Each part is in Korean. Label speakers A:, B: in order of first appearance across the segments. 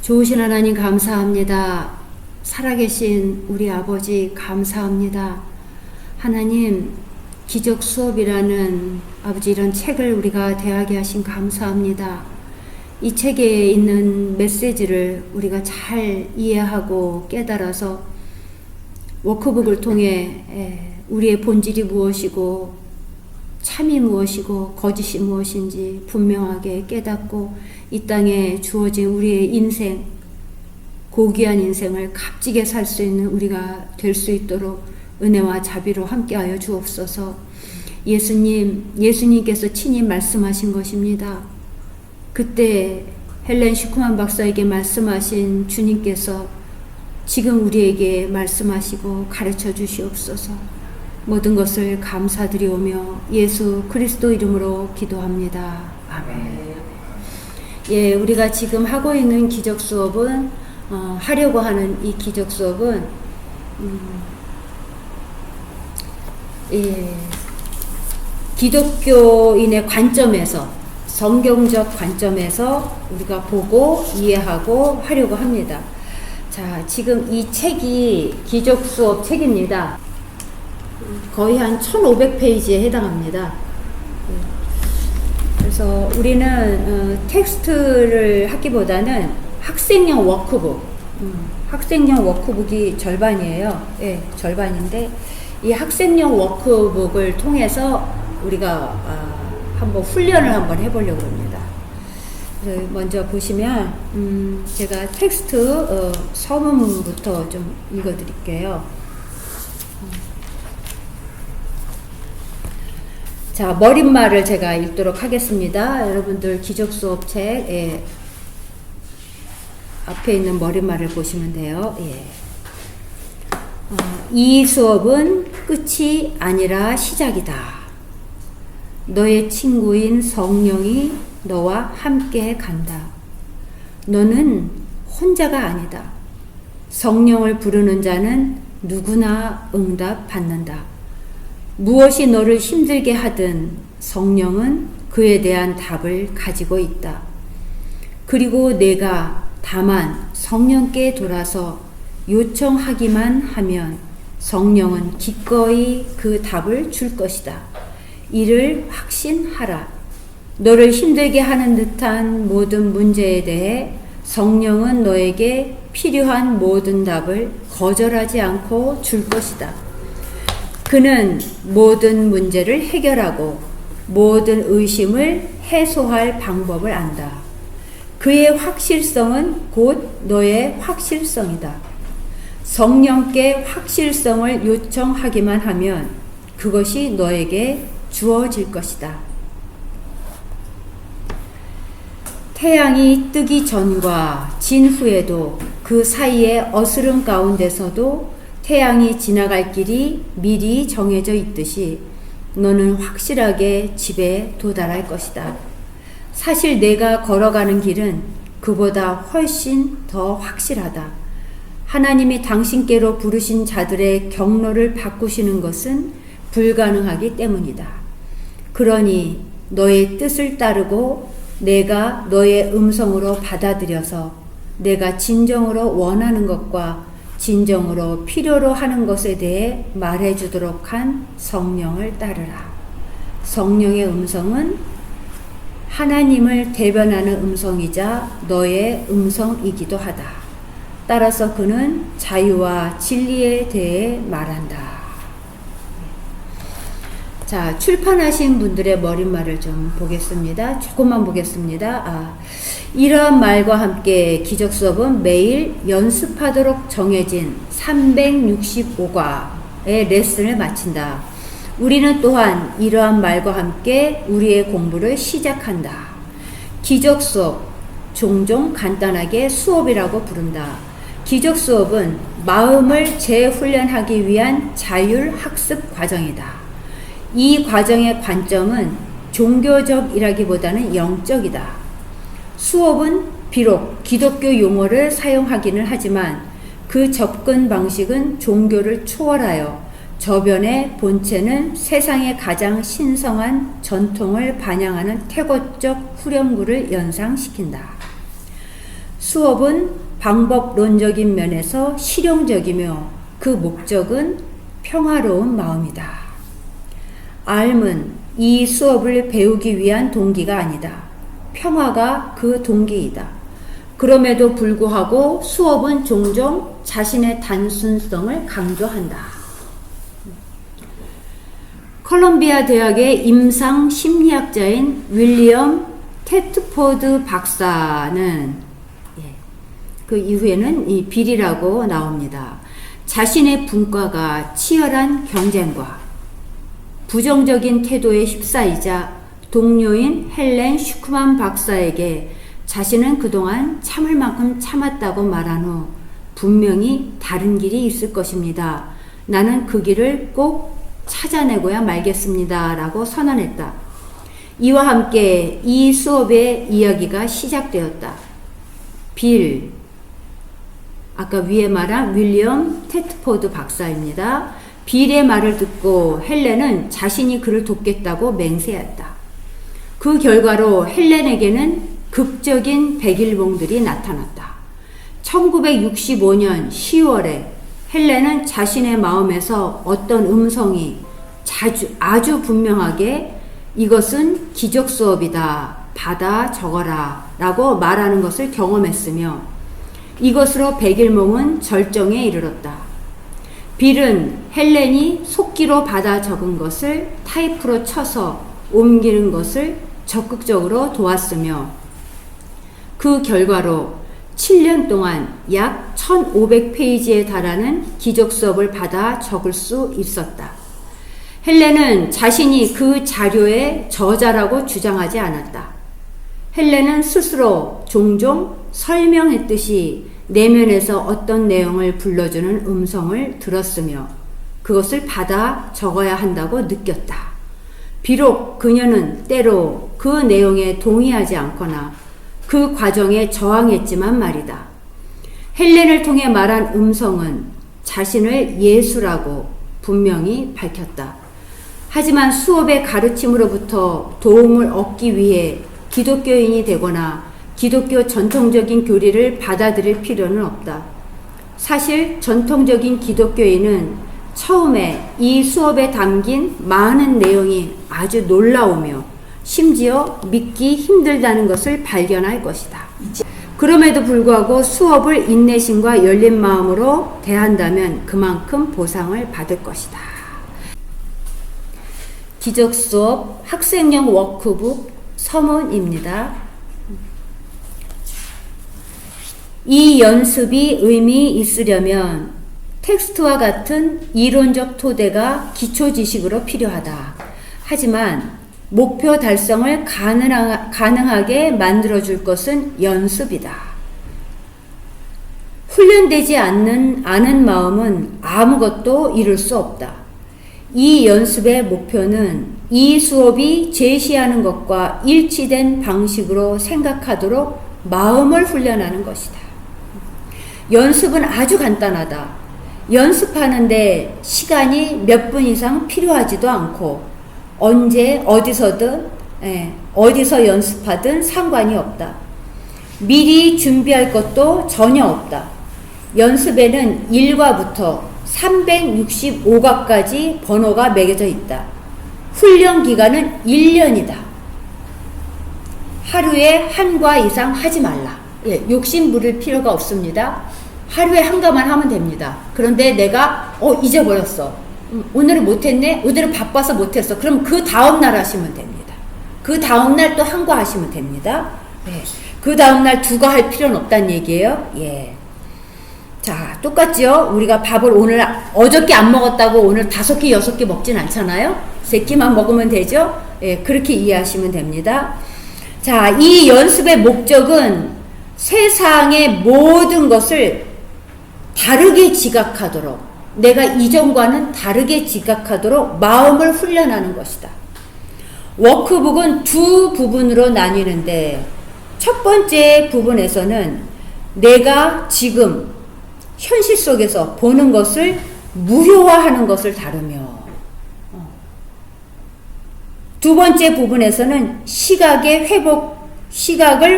A: 좋으신 하나님 감사합니다. 살아계신 우리 아버지 감사합니다. 하나님, 기적 수업이라는 아버지 이런 책을 우리가 대하게 하신 감사합니다. 이 책에 있는 메시지를 우리가 잘 이해하고 깨달아서 워크북을 통해 우리의 본질이 무엇이고 참이 무엇이고 거짓이 무엇인지 분명하게 깨닫고 이 땅에 주어진 우리의 인생, 고귀한 인생을 값지게 살 수 있는 우리가 될 수 있도록 은혜와 자비로 함께하여 주옵소서. 예수님께서 친히 말씀하신 것입니다. 그때 헬렌 슈크만 박사에게 말씀하신 주님께서 지금 우리에게 말씀하시고 가르쳐 주시옵소서. 모든 것을 감사드리오며 예수 그리스도 이름으로 기도합니다. 아멘. 예, 우리가 지금 하고 있는 기적 수업은 하려고 하는 이 기적 수업은 기독교인의 관점에서, 성경적 관점에서 우리가 보고 이해하고 하려고 합니다. 자, 지금 이 책이 기적 수업 책입니다. 거의 한 1500페이지에 해당합니다. 그래서 우리는 텍스트를 하기보다는 학생용 워크북이 절반이에요. 예, 절반인데 이 학생용 워크북을 통해서 우리가 한번 훈련을 한번 해보려고 합니다. 먼저 보시면 제가 텍스트 서문부터 좀 읽어드릴게요. 자, 머릿말을 제가 읽도록 하겠습니다. 여러분들 기적 수업 책 앞에 있는 머릿말을 보시면 돼요. 예. 이 수업은 끝이 아니라 시작이다. 너의 친구인 성령이 너와 함께 간다. 너는 혼자가 아니다. 성령을 부르는 자는 누구나 응답 받는다. 무엇이 너를 힘들게 하든 성령은 그에 대한 답을 가지고 있다. 그리고 내가 다만 성령께 돌아서 요청하기만 하면 성령은 기꺼이 그 답을 줄 것이다. 이를 확신하라. 너를 힘들게 하는 듯한 모든 문제에 대해 성령은 너에게 필요한 모든 답을 거절하지 않고 줄 것이다. 그는 모든 문제를 해결하고 모든 의심을 해소할 방법을 안다. 그의 확실성은 곧 너의 확실성이다. 성령께 확실성을 요청하기만 하면 그것이 너에게 주어질 것이다. 태양이 뜨기 전과 진 후에도 그 사이의 어스름 가운데서도 태양이 지나갈 길이 미리 정해져 있듯이 너는 확실하게 집에 도달할 것이다. 사실 내가 걸어가는 길은 그보다 훨씬 더 확실하다. 하나님이 당신께로 부르신 자들의 경로를 바꾸시는 것은 불가능하기 때문이다. 그러니 너의 뜻을 따르고 내가 너의 음성으로 받아들여서 내가 진정으로 원하는 것과 진정으로 필요로 하는 것에 대해 말해주도록 한 성령을 따르라. 성령의 음성은 하나님을 대변하는 음성이자 너의 음성이기도 하다. 따라서 그는 자유와 진리에 대해 말한다. 자, 출판하신 분들의 머릿말을 좀 보겠습니다. 조금만 보겠습니다. 이러한 말과 함께 기적 수업은 매일 연습하도록 정해진 365과의 레슨을 마친다. 우리는 또한 이러한 말과 함께 우리의 공부를 시작한다. 기적 수업, 종종 간단하게 수업이라고 부른다. 기적 수업은 마음을 재훈련하기 위한 자율학습 과정이다. 이 과정의 관점은 종교적이라기보다는 영적이다. 수업은 비록 기독교 용어를 사용하기는 하지만 그 접근 방식은 종교를 초월하여 저변의 본체는 세상의 가장 신성한 전통을 반영하는 태고적 후렴구를 연상시킨다. 수업은 방법론적인 면에서 실용적이며 그 목적은 평화로운 마음이다. 앓음은 이 수업을 배우기 위한 동기가 아니다. 평화가 그 동기이다. 그럼에도 불구하고 수업은 종종 자신의 단순성을 강조한다. 컬럼비아 대학의 임상 심리학자인 윌리엄 테트포드 박사는 그 이후에는 이 빌이라고 나옵니다. 자신의 분과가 치열한 경쟁과 부정적인 태도에 휩싸이자 동료인 헬렌 슈크만 박사에게 자신은 그동안 참을 만큼 참았다고 말한 후 분명히 다른 길이 있을 것입니다. 나는 그 길을 꼭 찾아내고야 말겠습니다. 라고 선언했다. 이와 함께 이 수업의 이야기가 시작되었다. 빌, 아까 위에 말한 윌리엄 테트포드 박사입니다. 빌의 말을 듣고 헬렌은 자신이 그를 돕겠다고 맹세했다. 그 결과로 헬렌에게는 극적인 백일봉들이 나타났다. 1965년 10월에 헬렌은 자신의 마음에서 어떤 음성이 아주 분명하게 이것은 기적 수업이다. 받아 적어라. 라고 말하는 것을 경험했으며 이것으로 백일몽은 절정에 이르렀다. 빌은 헬렌이 속기로 받아 적은 것을 타이프로 쳐서 옮기는 것을 적극적으로 도왔으며 그 결과로 7년 동안 약 1500페이지에 달하는 기적 수업을 받아 적을 수 있었다. 헬렌은 자신이 그 자료의 저자라고 주장하지 않았다. 헬렌은 스스로 종종 설명했듯이 내면에서 어떤 내용을 불러주는 음성을 들었으며 그것을 받아 적어야 한다고 느꼈다. 비록 그녀는 때로 그 내용에 동의하지 않거나 그 과정에 저항했지만 말이다. 헬렌을 통해 말한 음성은 자신을 예수라고 분명히 밝혔다. 하지만 수업의 가르침으로부터 도움을 얻기 위해 기독교인이 되거나 기독교 전통적인 교리를 받아들일 필요는 없다. 사실 전통적인 기독교인은 처음에 이 수업에 담긴 많은 내용이 아주 놀라우며 심지어 믿기 힘들다는 것을 발견할 것이다. 그럼에도 불구하고 수업을 인내심과 열린 마음으로 대한다면 그만큼 보상을 받을 것이다. 기적 수업 학생용 워크북 서문입니다. 이 연습이 의미 있으려면 텍스트와 같은 이론적 토대가 기초 지식으로 필요하다. 하지만 목표 달성을 가능하게 만들어줄 것은 연습이다. 훈련되지 않은 마음은 아무것도 이룰 수 없다. 이 연습의 목표는 이 수업이 제시하는 것과 일치된 방식으로 생각하도록 마음을 훈련하는 것이다. 연습은 아주 간단하다. 연습하는데 시간이 몇 분 이상 필요하지도 않고 언제 어디서 연습하든 상관이 없다. 미리 준비할 것도 전혀 없다. 연습에는 1과부터 365과까지 번호가 매겨져 있다. 훈련 기간은 1년이다. 하루에 1과 이상 하지 말라. 욕심 부릴 필요가 없습니다. 하루에 1과만 하면 됩니다. 그런데 내가 잊어버렸어. 오늘은 못했네? 오늘은 바빠서 못했어. 그럼 그 다음날 하시면 됩니다. 그 다음날 또 1과 하시면 됩니다. 그 다음날 2과 할 필요는 없다는 얘기예요. 자, 똑같죠? 우리가 밥을 오늘 어저께 안 먹었다고 오늘 5개, 6개 먹진 않잖아요? 3끼만 먹으면 되죠? 그렇게 이해하시면 됩니다. 자, 이 연습의 목적은 세상의 모든 것을 다르게 지각하도록, 내가 이전과는 다르게 지각하도록 마음을 훈련하는 것이다. 워크북은 2 부분으로 나뉘는데 첫 번째 부분에서는 내가 지금 현실 속에서 보는 것을 무효화하는 것을 다루며, 두 번째 부분에서는 시각을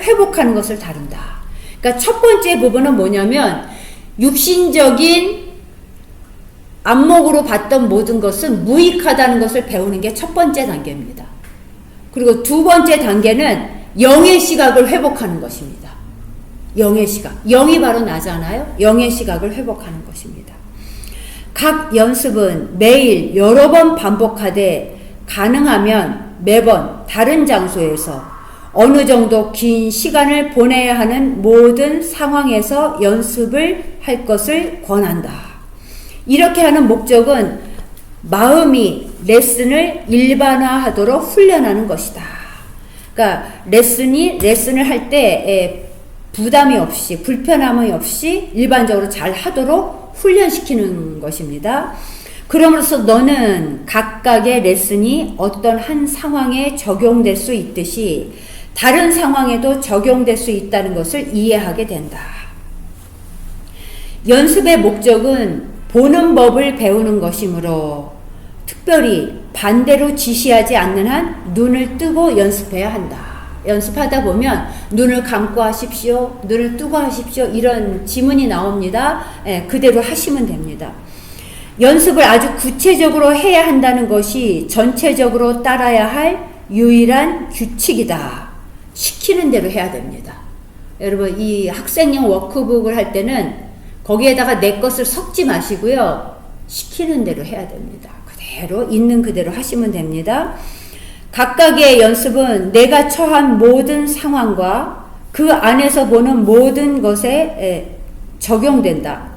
A: 회복하는 것을 다룬다. 그러니까 첫 번째 부분은 뭐냐면 육신적인 안목으로 봤던 모든 것은 무익하다는 것을 배우는 게 첫 번째 단계입니다. 그리고 두 번째 단계는 영의 시각을 회복하는 것입니다. 영의 시각. 영이 바로 나잖아요. 영의 시각을 회복하는 것입니다. 각 연습은 매일 여러 번 반복하되 가능하면 매번 다른 장소에서 어느 정도 긴 시간을 보내야 하는 모든 상황에서 연습을 할 것을 권한다. 이렇게 하는 목적은 마음이 레슨을 일반화하도록 훈련하는 것이다. 그러니까 레슨을 할 때 부담이 없이 불편함이 없이 일반적으로 잘 하도록 훈련시키는 것입니다. 그럼으로써 너는 각각의 레슨이 어떤 한 상황에 적용될 수 있듯이 다른 상황에도 적용될 수 있다는 것을 이해하게 된다. 연습의 목적은 보는 법을 배우는 것이므로 특별히 반대로 지시하지 않는 한 눈을 뜨고 연습해야 한다. 연습하다 보면 눈을 감고 하십시오, 눈을 뜨고 하십시오 이런 지문이 나옵니다. 그대로 하시면 됩니다. 연습을 아주 구체적으로 해야 한다는 것이 전체적으로 따라야 할 유일한 규칙이다. 시키는 대로 해야 됩니다. 여러분 이 학생용 워크북을 할 때는 거기에다가 내 것을 섞지 마시고요. 시키는 대로 해야 됩니다. 그대로 있는 그대로 하시면 됩니다. 각각의 연습은 내가 처한 모든 상황과 그 안에서 보는 모든 것에 적용된다.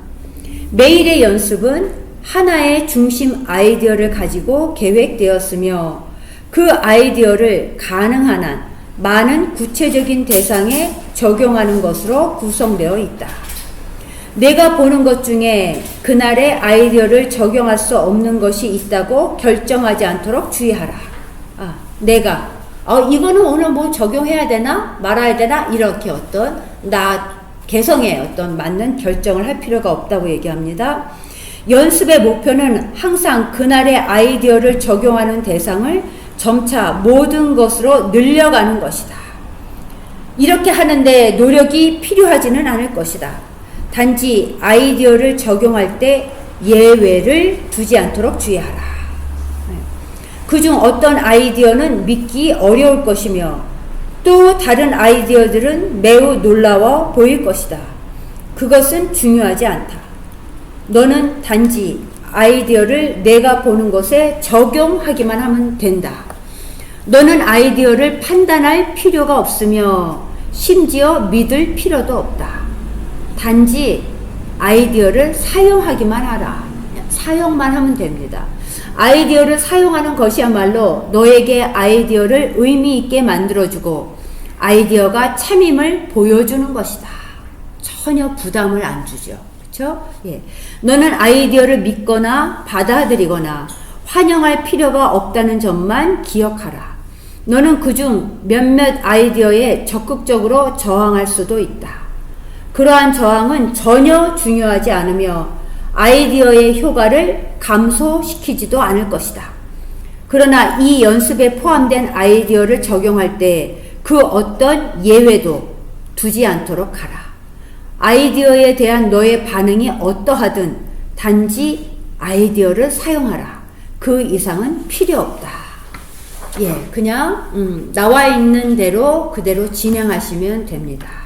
A: 매일의 연습은 하나의 중심 아이디어를 가지고 계획되었으며 그 아이디어를 가능한 한 많은 구체적인 대상에 적용하는 것으로 구성되어 있다. 내가 보는 것 중에 그날의 아이디어를 적용할 수 없는 것이 있다고 결정하지 않도록 주의하라. 내가 이거는 오늘 뭐 적용해야 되나 말아야 되나 이렇게 어떤 나 개성에 어떤 맞는 결정을 할 필요가 없다고 얘기합니다. 연습의 목표는 항상 그날의 아이디어를 적용하는 대상을 점차 모든 것으로 늘려가는 것이다. 이렇게 하는데 노력이 필요하지는 않을 것이다. 단지 아이디어를 적용할 때 예외를 두지 않도록 주의하라. 그중 어떤 아이디어는 믿기 어려울 것이며 또 다른 아이디어들은 매우 놀라워 보일 것이다. 그것은 중요하지 않다. 너는 단지 아이디어를 내가 보는 것에 적용하기만 하면 된다. 너는 아이디어를 판단할 필요가 없으며 심지어 믿을 필요도 없다. 단지 아이디어를 사용하기만 하라. 사용만 하면 됩니다. 아이디어를 사용하는 것이야말로 너에게 아이디어를 의미 있게 만들어주고 아이디어가 참임을 보여주는 것이다. 전혀 부담을 안 주죠. 그렇죠? 예. 너는 아이디어를 믿거나 받아들이거나 환영할 필요가 없다는 점만 기억하라. 너는 그중 몇몇 아이디어에 적극적으로 저항할 수도 있다. 그러한 저항은 전혀 중요하지 않으며 아이디어의 효과를 감소시키지도 않을 것이다. 그러나 이 연습에 포함된 아이디어를 적용할 때 그 어떤 예외도 두지 않도록 하라. 아이디어에 대한 너의 반응이 어떠하든 단지 아이디어를 사용하라. 그 이상은 필요 없다. 그냥 나와 있는 대로 그대로 진행하시면 됩니다.